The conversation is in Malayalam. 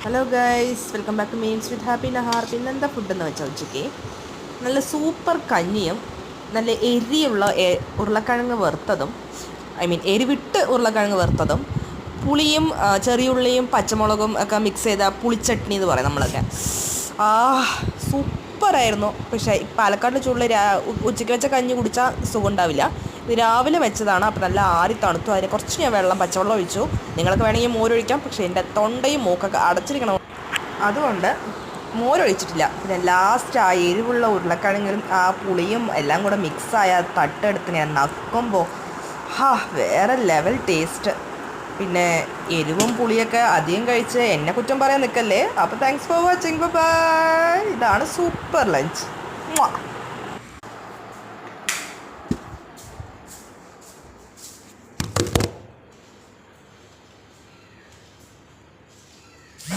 Hello guys, welcome back to meals with happy Nahar. പിന്നെ എന്താ ഫുഡെന്ന് വെച്ചാൽ ഉച്ചയ്ക്ക് നല്ല സൂപ്പർ കഞ്ഞിയും നല്ല എരിയുള്ള ഉരുളക്കിഴങ്ങ് വറുത്തതും, എരിവിട്ട് ഉരുളക്കിഴങ്ങ് വറുത്തതും, പുളിയും ചെറിയുള്ളിയും പച്ചമുളകും ഒക്കെ മിക്സ് ചെയ്ത പുളിച്ചട്നി എന്ന് പറയും നമ്മളൊക്കെ. ആ സൂപ്പറായിരുന്നു. പക്ഷേ പാലക്കാട് ചൂടിൽ ഉച്ചയ്ക്ക് വെച്ച കഞ്ഞി കുടിച്ചാൽ സുഖം ഉണ്ടാവില്ല. ഇത് രാവിലെ വെച്ചതാണ്. അപ്പോൾ നല്ല ആരി തണുത്തു. അതിന് കുറച്ച് ഞാൻ പച്ചവെള്ളം ഒഴിച്ചു. നിങ്ങൾക്ക് വേണമെങ്കിൽ മോരൊഴിക്കാം. പക്ഷേ എൻ്റെ തൊണ്ടയും മൂക്കൊക്കെ അടച്ചിരിക്കണം, അതുകൊണ്ട് മോരൊഴിച്ചിട്ടില്ല. പിന്നെ ലാസ്റ്റ് ആ എരിവുള്ള ഉരുളക്കിഴങ്ങും ആ പുളിയും എല്ലാം കൂടെ മിക്സായ തട്ടെടുത്ത് ഞാൻ നക്കുമ്പോൾ വേറെ ലെവൽ ടേസ്റ്റ്. പിന്നെ എരിവും പുളിയൊക്കെ അധികം കഴിച്ച് എന്നെ കുറ്റം പറയാൻ നിൽക്കല്ലേ. അപ്പോൾ താങ്ക്സ് ഫോർ വാച്ചിങ്. ബൈ. ഇതാണ് സൂപ്പർ ലഞ്ച്.